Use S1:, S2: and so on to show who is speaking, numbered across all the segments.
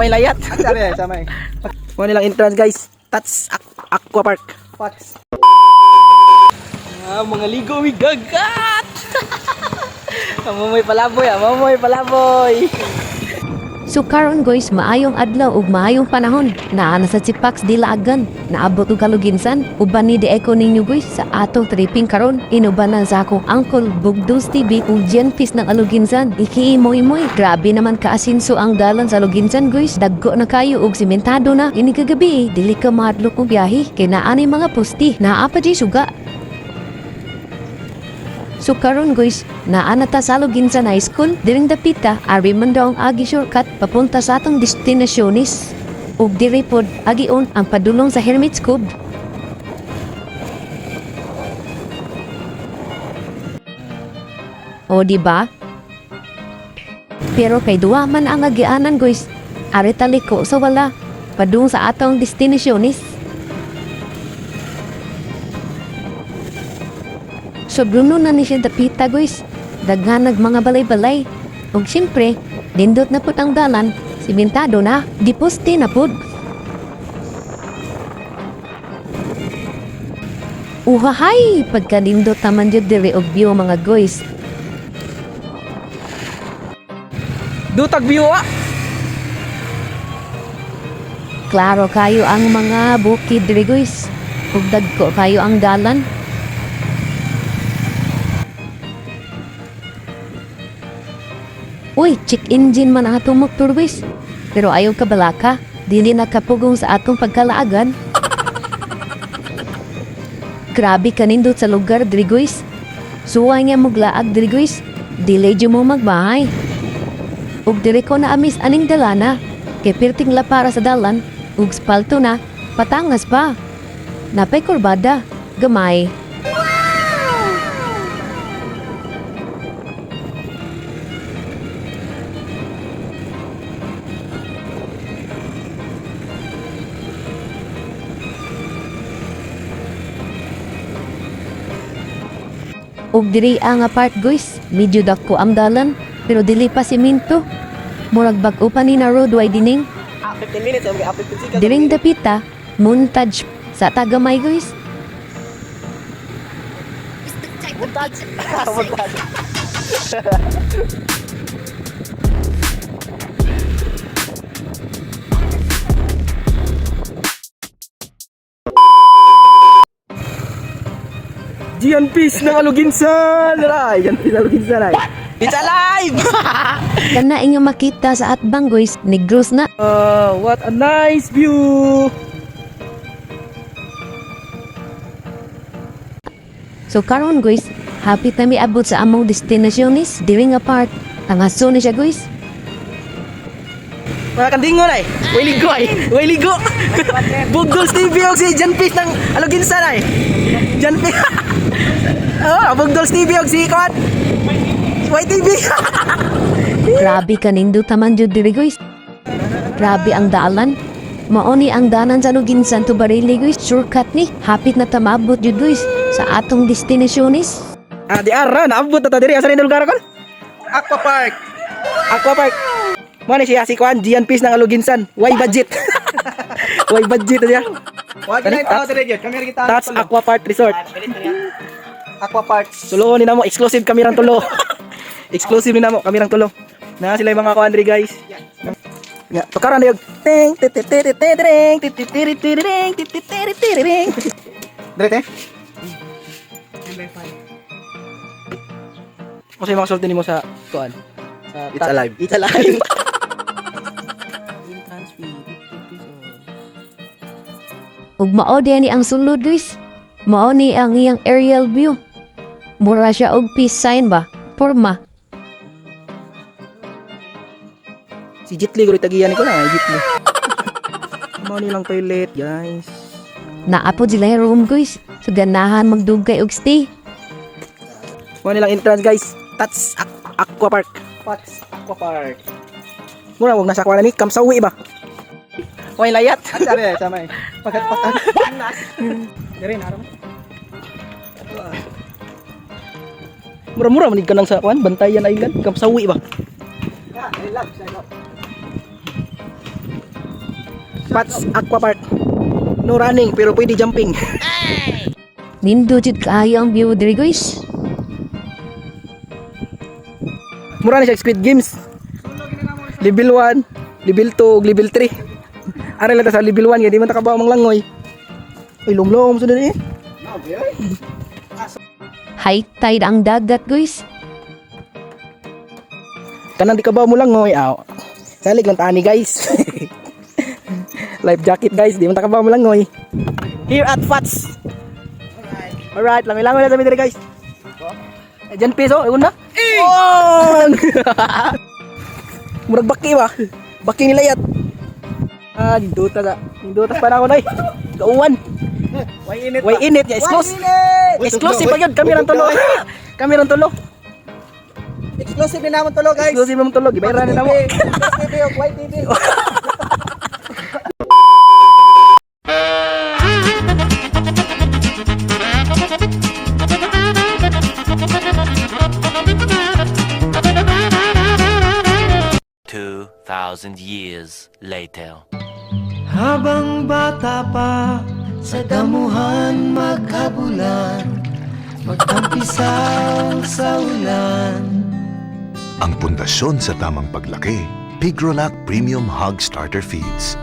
S1: May layat.
S2: Sabi, samay.
S1: Mo nilang entrance guys. That's Aqua Park.
S2: Pats.
S1: Mga ligo may gagat. Mamoy palaboy, mamoy palaboy.
S3: So karon guys, maayong adlaw ug maayong panahon. Naa na sa Chipax Dilaagan, naabot og kaluginsan. Uban ni Deeko ninyo guys sa atong tripping karon. Inuban na sa akong Uncle Bugdos TV ug Genpis ng Aluginsan. Ikiimoy-moy. Grabe naman kaasinso ang dalan sa Aluginsan guys. Dagko na kayo ug simentado na. Ini kagabi, dili ka madlok og biyahe kay naa ni mga posti. Naa pa di suga. So karon guys, naa na ta sa Aluginsan High School, diring dapita, ari man daw ang agi shortcut papunta sa atong destinasyonis. Ug diri pod agion ang padulong sa Hermits Cove. O di ba? Pero kay duwa man ang agianan guys, ari taliko sa wala padung sa atong destinasyonis. Sobruno na ni siya dapita guys. Daghanag mga balay-balay. Ug siyempre, nindot na pud ang dalan. Simentado na. Di poste na pud. Uhahay! Pagkanindot naman jud diri og view mga guys.
S1: Dutag view ah.
S3: Klaro kayo ang mga bukid diri guys. Ug dagko kayo ang dalan. Uy, check engine man ang atong motor guys. Pero ayaw ka balaka, dili nakapugong sa atong pagkalaagan. Grabe kanindot sa lugar diri guys. Suway nga muglaag diri guys. Dili jud mo magbahay. Ug diri ko na amis aning dalana. Kay perting la para sa dalan, ug spalto na, patangas pa. Napay kurbada, gamay. Ug diri ang apart guys, medyo dako ang dalan, pero dili pa semento. Murag bag-o pa ni na roadway dining.
S1: 15 minutes, okay, after 15
S3: Diring dapita, montage sa tagamay guys.
S1: Montage. Genpis ng Aluginsan! Ray! Genpis ng Aluginsan, Ray! It's alive!
S3: Kana inyo makita sa atbang guys, negros na.
S1: What a nice view!
S3: So karon guys, hapit na mi abot sa among destinasyonis, diring apart. Tangaso na siya guys.
S1: Mga kandingon ay! Way ligo ay! Way ligo! Bugdos TV og si Genpis ng Aluginsan ay! Genpis! Bugdos TV og si Kwan! YTV!
S3: Grabe kanindot taman jud diri guys. Grabe ang dalan. Mao ni ang danan sa Aluginsan to Barili guys. Shortcut ni. Hapit na tamabot jud guys sa atong destinasyonis.
S1: Di ara, naabot na ta diri. Asa rin lugar kon?
S2: Aqua Park.
S1: Aqua Park. Mo ni siya si Kwan, Genpis ng Aluginsan. Why budget? Why budget niya?
S2: Wag na ito dire gyud. Kami kita.
S1: That's Aqua Park Resort.
S2: Aqua Park.
S1: Sulo ni namo exclusive kami rang tulo. Exclusive ni namo kami rang tulo. Na sila yung mga kuandri guys. Nga, tukaran na yung ting titititititring titititititring titititititring. Dire te. Kasi mga sulti nimo sa kuan.
S2: It's alive.
S1: It's alive.
S3: Ug mao ni ang sulod guys. Mao ni ang iyang aerial view. Mura siya og peace sign ba? Porma.
S1: Si Jitli guri tagiyan ko na, Jitli. Mao nilang toilet, guys.
S3: Naapod sila yung room guys. So ganahan magdugay og stay.
S1: Mao nilang entrance, guys. That's Aqua Park.
S2: Pats. Aqua Park.
S1: Mura wag nasa kuan ni Kamsawi ba? Way layat.
S2: Sabi, samay. Pagat-pagat.
S1: Dire na ron. Mura-mura manig ka lang sa kuan, Bantayan Island, Kamsawi ba?
S2: Relax.
S1: Fats Aqua Park. No running pero pwede jumping.
S3: Nindo jud kaayo ang view diri guys.
S1: Mura na siya Squid Games. Level 1, level 2, ug level 3. Ara lang ta sa level 1 kaya di man ta kabaw mang langoy. Uy, lumlom sunod eh.
S3: High tide ang dagat guys.
S1: Kanang di kabaw mo langoy. Aw. Salig lang tani guys. Life jacket guys, di man ta kabaw mo langoy. Here at Fats. Alright, langoy-langoy na kami diri guys. Diyan piso, ayun na. On! Murag baki ba? Baki ni layat. Dinduta ga. Dinduta pa na ako nay. Gauwan. Way init ya, exclusive. Exclusive pa yun, kami ran tulo. Kami ran tulo.
S2: Exclusive din naman tulo guys.
S1: Exclusive naman tulo, gibayran na mo.
S2: TV of White TV.
S4: Years later.
S5: Habang bata pa, sa damuhan maghabulan, magtampisaw sa ulan.
S6: Ang pundasyon sa tamang paglaki, Pigrolac Premium Hog Starter Feeds.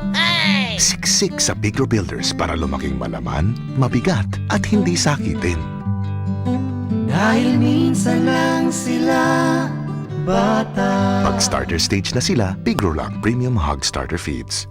S6: Siksik sa Pigro Builders para lumaking malaman, mabigat at hindi sakitin.
S5: Dahil minsan lang sila bata.
S6: Pag starter stage na sila, Pigrolac Premium Hog Starter Feeds.